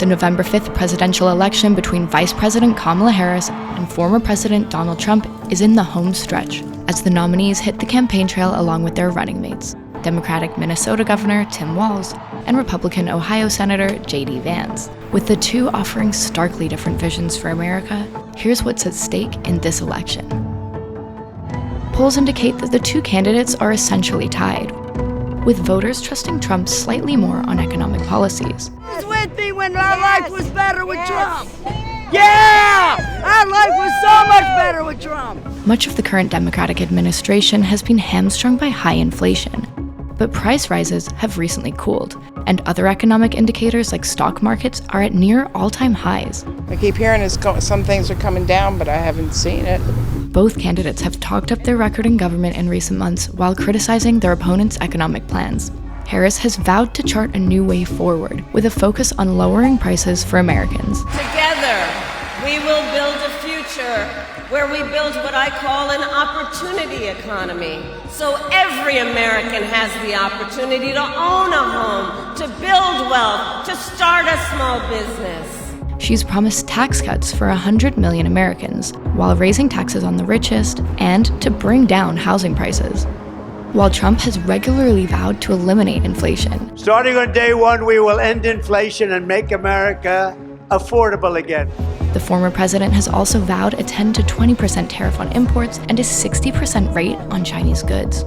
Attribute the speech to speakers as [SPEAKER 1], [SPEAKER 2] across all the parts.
[SPEAKER 1] The November 5th presidential election between Vice President Kamala Harris and former President Donald Trump is in the home stretch, as the nominees hit the campaign trail along with their running mates, Democratic Minnesota Governor Tim Walz and Republican Ohio Senator J.D. Vance. With the two offering starkly different visions for America, here's what's at stake in this election. Polls indicate that the two candidates are essentially tied, with voters trusting Trump slightly more on economic policies.
[SPEAKER 2] Who was with me when our life was better with Trump? Yeah! Our life was so much better with Trump!
[SPEAKER 1] Much of the current Democratic administration has been hamstrung by high inflation, but price rises have recently cooled, and other economic indicators like stock markets are at near all-time highs.
[SPEAKER 3] I keep hearing some things are coming down, but I haven't seen it.
[SPEAKER 1] Both candidates have talked up their record in government in recent months while criticizing their opponents' economic plans. Harris has vowed to chart a new way forward, with a focus on lowering prices for Americans.
[SPEAKER 4] Together, we will build a future where we build what I call an opportunity economy. So every American has the opportunity to own a home, to build wealth, to start a small business.
[SPEAKER 1] She's promised tax cuts for 100 million Americans, while raising taxes on the richest and to bring down housing prices. While Trump has regularly vowed to eliminate inflation.
[SPEAKER 5] Starting on day one, we will end inflation and make America affordable again.
[SPEAKER 1] The former president has also vowed a 10 to 20% tariff on imports and a 60% rate on Chinese goods.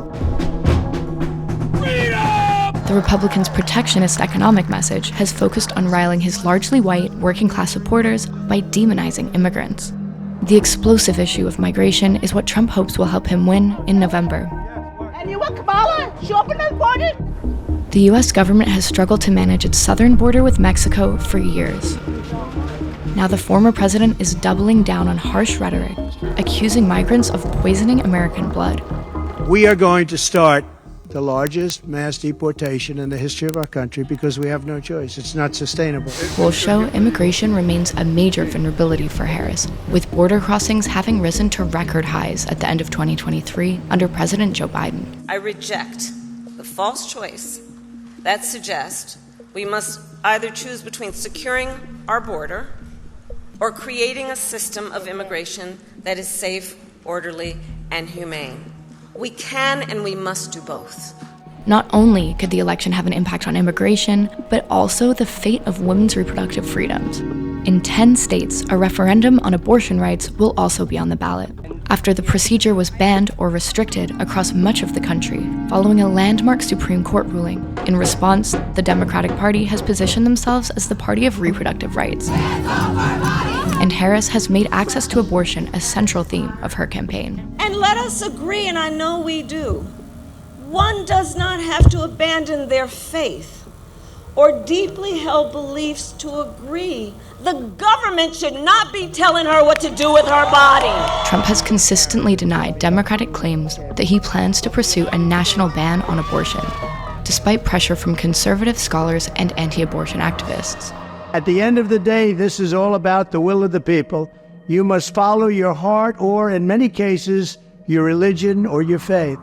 [SPEAKER 1] The Republicans' protectionist economic message has focused on riling his largely white, working-class supporters by demonizing immigrants. The explosive issue of migration is what Trump hopes will help him win in November.
[SPEAKER 2] And you want Kamala? She opened the border?
[SPEAKER 1] The U.S. government has struggled to manage its southern border with Mexico for years. Now the former president is doubling down on harsh rhetoric, accusing migrants of poisoning American blood.
[SPEAKER 5] We are going to start the largest mass deportation in the history of our country because we have no choice. It's not sustainable.
[SPEAKER 1] Polls show immigration remains a major vulnerability for Harris, with border crossings having risen to record highs at the end of 2023 under President Joe Biden.
[SPEAKER 4] I reject the false choice that suggests we must either choose between securing our border or creating a system of immigration that is safe, orderly, and humane. We can and we must do both.
[SPEAKER 1] Not only could the election have an impact on immigration, but also the fate of women's reproductive freedoms. In 10 states, a referendum on abortion rights will also be on the ballot, after the procedure was banned or restricted across much of the country, following a landmark Supreme Court ruling. In response, the Democratic Party has positioned themselves as the party of reproductive rights. And Harris has made access to abortion a central theme of her campaign.
[SPEAKER 4] And let us agree, and I know we do, one does not have to abandon their faith or deeply held beliefs to agree. The government should not be telling her what to do with her body.
[SPEAKER 1] Trump has consistently denied Democratic claims that he plans to pursue a national ban on abortion, despite pressure from conservative scholars and anti-abortion activists.
[SPEAKER 5] At the end of the day, this is all about the will of the people. You must follow your heart or, in many cases, your religion or your faith.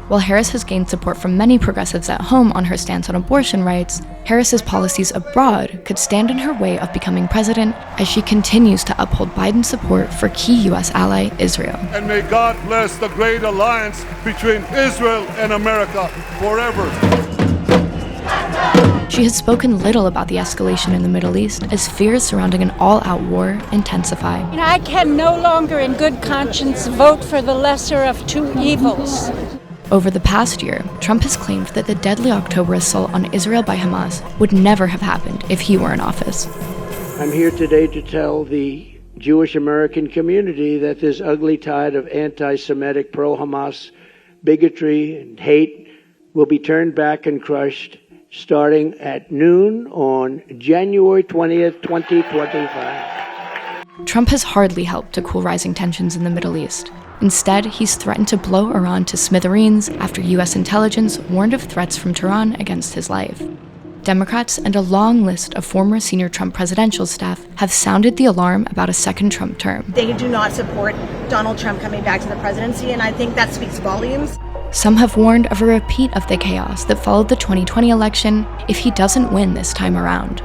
[SPEAKER 1] While Harris has gained support from many progressives at home on her stance on abortion rights, Harris's policies abroad could stand in her way of becoming president as she continues to uphold Biden's support for key U.S. ally Israel.
[SPEAKER 6] And may God bless the great alliance between Israel and America forever.
[SPEAKER 1] She has spoken little about the escalation in the Middle East as fears surrounding an all-out war intensify.
[SPEAKER 7] I can no longer in good conscience vote for the lesser of two evils.
[SPEAKER 1] Over the past year, Trump has claimed that the deadly October assault on Israel by Hamas would never have happened if he were in office.
[SPEAKER 5] I'm here today to tell the Jewish American community that this ugly tide of anti-Semitic, pro-Hamas bigotry and hate will be turned back and crushed starting at noon on January 20th, 2025.
[SPEAKER 1] Trump has hardly helped to cool rising tensions in the Middle East. Instead, he's threatened to blow Iran to smithereens after U.S. intelligence warned of threats from Tehran against his life. Democrats and a long list of former senior Trump presidential staff have sounded the alarm about a second Trump term.
[SPEAKER 8] They do not support Donald Trump coming back to the presidency, and I think that speaks volumes.
[SPEAKER 1] Some have warned of a repeat of the chaos that followed the 2020 election if he doesn't win this time around.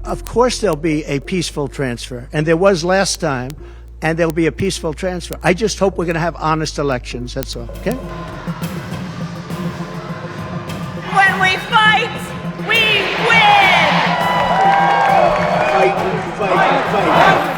[SPEAKER 5] Of course there'll be a peaceful transfer, and there was last time, and there'll be a peaceful transfer. I just hope we're going to have honest elections, that's all, okay?
[SPEAKER 4] When we fight, we win!
[SPEAKER 5] Fight, fight, fight.